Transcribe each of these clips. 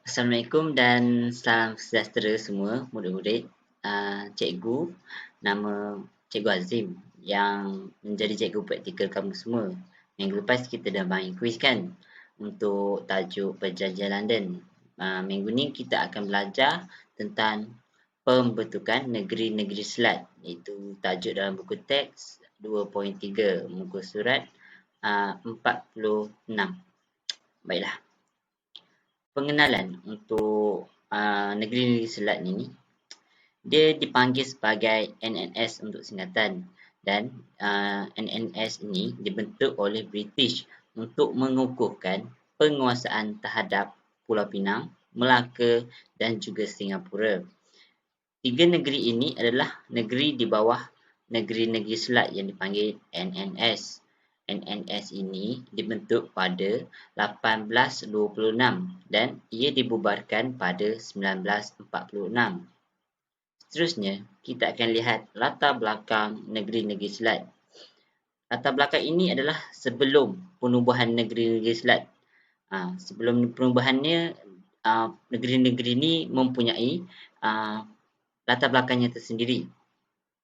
Assalamualaikum dan salam sejahtera semua murid-murid. Cikgu, nama Cikgu Azim yang menjadi cikgu praktikal kamu semua. Minggu lepas kita dah main kuis kan untuk tajuk Perjanjian London. Minggu ni kita akan belajar tentang pembentukan negeri-negeri Selat, iaitu tajuk dalam buku teks 2.3 muka surat 46. Baiklah. Pengenalan untuk negeri-negeri Selat ni, dia dipanggil sebagai NNS untuk singkatan, dan NNS ini dibentuk oleh British untuk mengukuhkan penguasaan terhadap Pulau Pinang, Melaka dan juga Singapura. Tiga negeri ini adalah negeri di bawah negeri-negeri Selat yang dipanggil NNS. NNS ini dibentuk pada 1826 dan ia dibubarkan pada 1946. Seterusnya, kita akan lihat latar belakang negeri-negeri Selat. Latar belakang ini adalah sebelum penubuhan negeri-negeri Selat. Sebelum penubuhannya, negeri-negeri ini mempunyai latar belakangnya tersendiri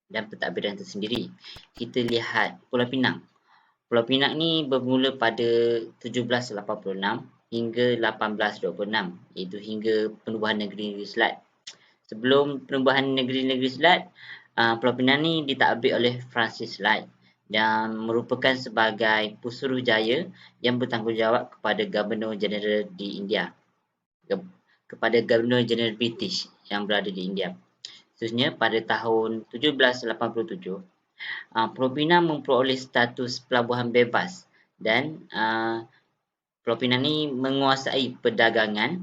dan pentadbiran tersendiri. Kita lihat Pulau Pinang. Pulau Pinang ni bermula pada 1786 hingga 1826, iaitu hingga penubuhan negeri-negeri Selat. Sebelum penubuhan negeri-negeri Selat, Pulau Pinang ni ditadbir oleh Francis Light dan merupakan sebagai Pusurujaya yang bertanggungjawab kepada Governor General di India, kepada Governor General British yang berada di India. Seterusnya, pada tahun 1787, Pulau Pinang memperoleh status pelabuhan bebas dan Pulau Pinang ni menguasai perdagangan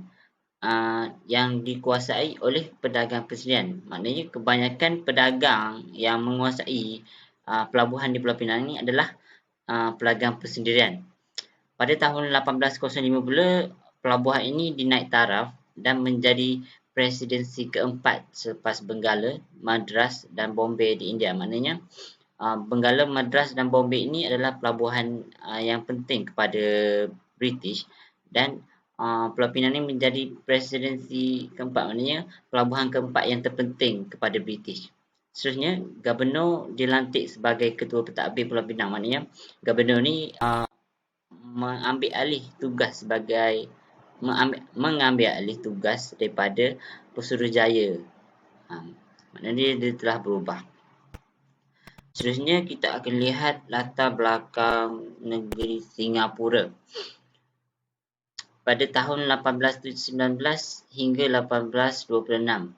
yang dikuasai oleh pedagang persendirian. Maknanya kebanyakan pedagang yang menguasai pelabuhan di Pulau Pinang ni adalah pedagang persendirian. Pada tahun 1805 pula, pelabuhan ini dinaik taraf dan menjadi presidensi keempat selepas Benggala, Madras dan Bombay di India. Maknanya Benggala, Madras dan Bombay ini adalah pelabuhan yang penting kepada British, dan Pulau Pinang ini menjadi presidensi keempat, maknanya pelabuhan keempat yang terpenting kepada British. Seterusnya, Gubernur dilantik sebagai ketua pentadbir Pulau Pinang. Maknanya Gubernur ni mengambil alih tugas daripada Pusurujaya. Maknanya dia telah berubah. Seterusnya, kita akan lihat latar belakang negeri Singapura. Pada tahun 1819 hingga 1826,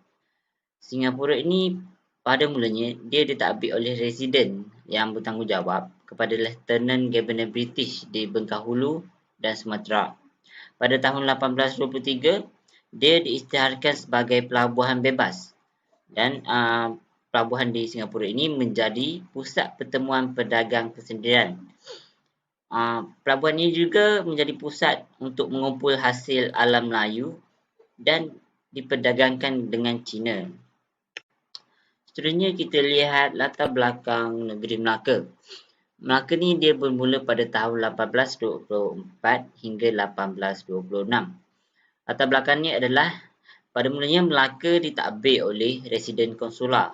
Singapura ini pada mulanya dia ditadbir oleh Residen yang bertanggungjawab kepada Lieutenant Governor British di Bengkahulu dan Sumatera. Pada tahun 1823, dia diisytiharkan sebagai pelabuhan bebas, dan pelabuhan di Singapura ini menjadi pusat pertemuan pedagang persendirian. Pelabuhan ini juga menjadi pusat untuk mengumpul hasil alam Melayu dan diperdagangkan dengan Cina. Seterusnya, kita lihat latar belakang negeri Melaka. Melaka ni dia bermula pada tahun 1824 hingga 1826. Latar belakangnya adalah pada mulanya Melaka ditadbir oleh Residen Konsular,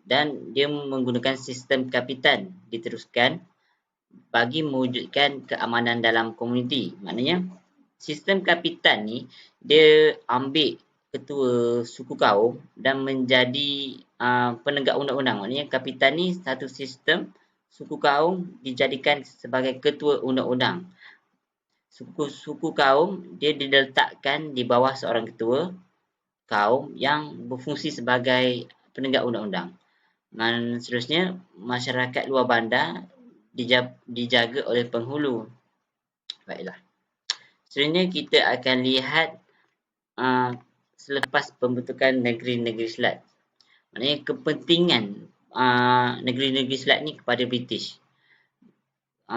dan dia menggunakan sistem kapitan diteruskan bagi mewujudkan keamanan dalam komuniti. Maknanya sistem kapitan ni dia ambil ketua suku kaum dan menjadi penegak undang-undang. Maknanya kapitan ni satu sistem, suku kaum dijadikan sebagai ketua undang-undang. Suku kaum dia diletakkan di bawah seorang ketua kaum yang berfungsi sebagai penegak undang-undang. Dan seterusnya, masyarakat luar bandar dijaga oleh penghulu. Baiklah. Seterusnya, kita akan lihat selepas pembentukan negeri-negeri Selat. Maknanya kepentingan negeri-negeri Selat ni kepada British.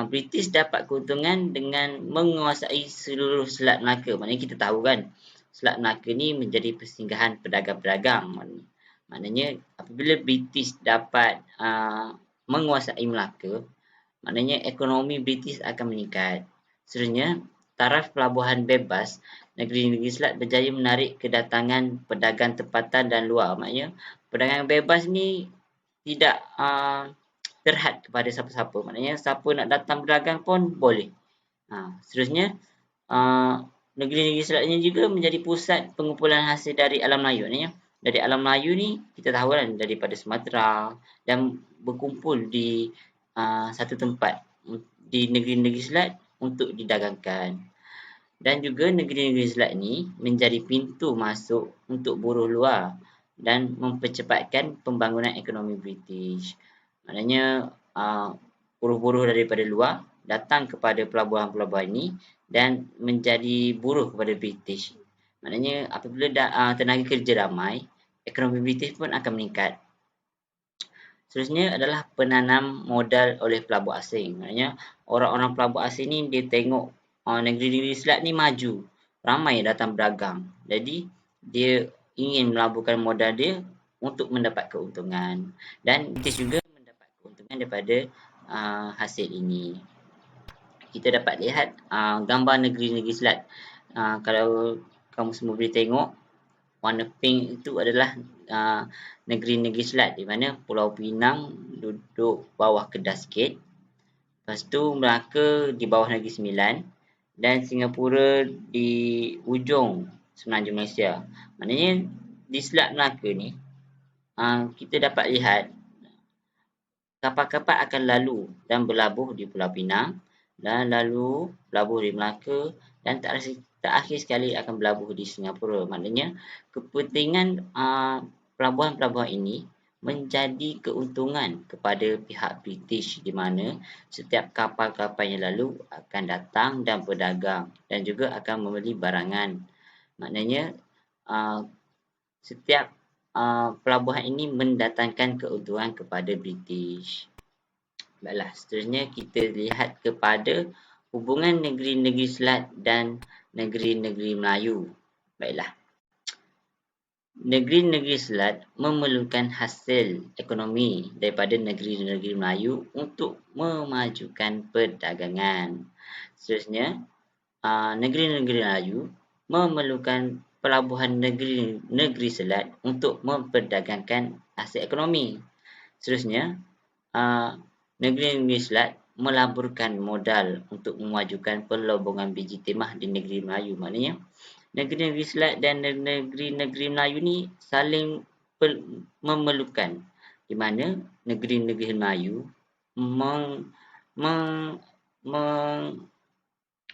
British dapat keuntungan dengan menguasai seluruh Selat Melaka. Maknanya kita tahu kan, Selat Melaka ni menjadi persinggahan pedagang-pedagang. Maknanya apabila British dapat menguasai Melaka, maknanya ekonomi British akan meningkat. Seterusnya, taraf pelabuhan bebas, negeri-negeri Selat berjaya menarik kedatangan pedagang tempatan dan luar. Maknanya perdagangan bebas ni tidak terhad kepada siapa-siapa. Maknanya siapa nak datang berdagang pun boleh. Seterusnya, negeri-negeri Selat ini juga menjadi pusat pengumpulan hasil dari alam Melayu. Maknanya dari alam Melayu ni kita tahu kan daripada Sumatera dan berkumpul di satu tempat di negeri-negeri Selat untuk didagangkan. Dan juga negeri-negeri Selat ni menjadi pintu masuk untuk buruh luar dan mempercepatkan pembangunan ekonomi British. Maknanya buruh-buruh daripada luar datang kepada pelabuhan-pelabuhan ini dan menjadi buruh kepada British. Maknanya apabila tenaga kerja ramai, ekonomi British pun akan meningkat. Seterusnya adalah penanam modal oleh pelabur asing. Maknanya orang-orang pelabur asing ni dia tengok negeri-negeri Selat ni maju. Ramai yang datang berdagang. Jadi dia ingin melaburkan modal dia untuk mendapat keuntungan. Dan British juga mendapat keuntungan daripada hasil ini. Kita dapat lihat gambar negeri-negeri Selat. Kalau kamu semua boleh tengok, warna pink itu adalah negeri-negeri Selat di mana Pulau Pinang duduk bawah Kedah sikit. Lepas tu Melaka di bawah Negeri Sembilan dan Singapura di ujung semenanjung Malaysia. Maknanya di Selat Melaka ni kita dapat lihat kapal-kapal akan lalu dan berlabuh di Pulau Pinang dan lalu berlabuh di Melaka dan terakhir sekali akan berlabuh di Singapura. Maknanya kepentingan pelabuhan-pelabuhan ini menjadi keuntungan kepada pihak British di mana setiap kapal-kapal yang lalu akan datang dan berdagang dan juga akan membeli barangan. Maknanya setiap pelabuhan ini mendatangkan keuntungan kepada British. Baiklah, seterusnya kita lihat kepada hubungan negeri-negeri Selat dan negeri-negeri Melayu. Baiklah. Negeri-negeri Selat memerlukan hasil ekonomi daripada negeri-negeri Melayu untuk memajukan perdagangan. Seterusnya, negeri-negeri Melayu memerlukan pelabuhan negeri Selat untuk memperdagangkan hasil ekonomi. Seterusnya, negeri-negeri Selat melaburkan modal untuk memajukan pelabungan biji timah di negeri Melayu. Maknanya, negeri-negeri Selat dan negeri-negeri Melayu ni saling memerlukan, di mana negeri-negeri Melayu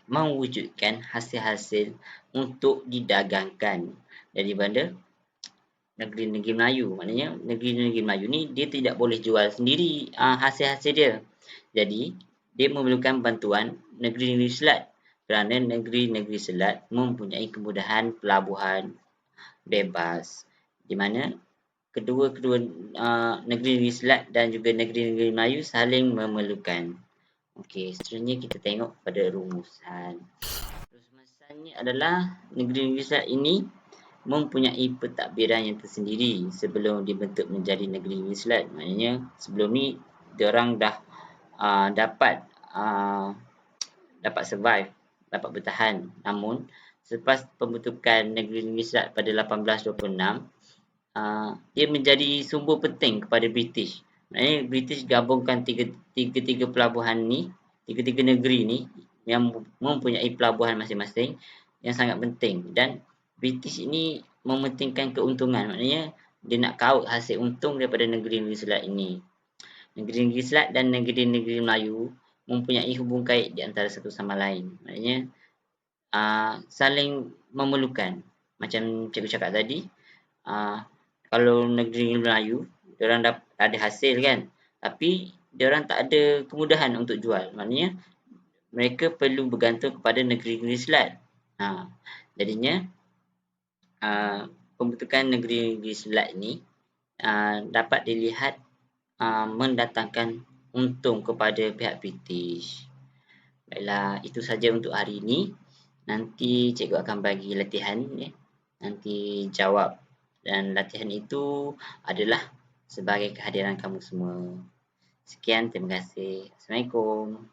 mewujudkan hasil-hasil untuk didagangkan daripada negeri-negeri Melayu. Maknanya negeri-negeri Melayu ni dia tidak boleh jual sendiri hasil-hasil dia. Jadi dia memerlukan bantuan negeri-negeri Selat kerana negeri-negeri Selat mempunyai kemudahan pelabuhan bebas di mana kedua-kedua negeri-negeri Selat dan juga negeri-negeri Melayu saling memerlukan. Okey, seterusnya kita tengok pada rumusan. Rumusannya adalah negeri-negeri Selat ini mempunyai pentadbiran yang tersendiri sebelum dibentuk menjadi negeri-negeri Selat. Maknanya sebelum ni diorang dah dapat survive, dapat bertahan. Namun selepas pembentukan negeri-negeri Selat pada 1826, dia menjadi sumber penting kepada British. Maknanya British gabungkan tiga pelabuhan ni, tiga negeri ni yang mempunyai pelabuhan masing-masing yang sangat penting, dan British ini mementingkan keuntungan. Maknanya dia nak kaut hasil untung daripada negeri-negeri Selat ini. Negeri-negeri Selat dan negeri-negeri Melayu mempunyai hubung kait di antara satu sama lain. Maknanya saling memerlukan. Macam cikgu cakap tadi, kalau negeri Melayu, diorang ada hasil kan, tapi diorang tak ada kemudahan untuk jual. Maknanya mereka perlu bergantung kepada negeri-negeri Selat. Jadinya pembentukan negeri-negeri Selat ni dapat dilihat mendatangkan untung kepada pihak British. Baiklah, itu saja untuk hari ini. Nanti cikgu akan bagi latihan ya. Nanti jawab, dan latihan itu adalah sebagai kehadiran kamu semua. Sekian, terima kasih. Assalamualaikum.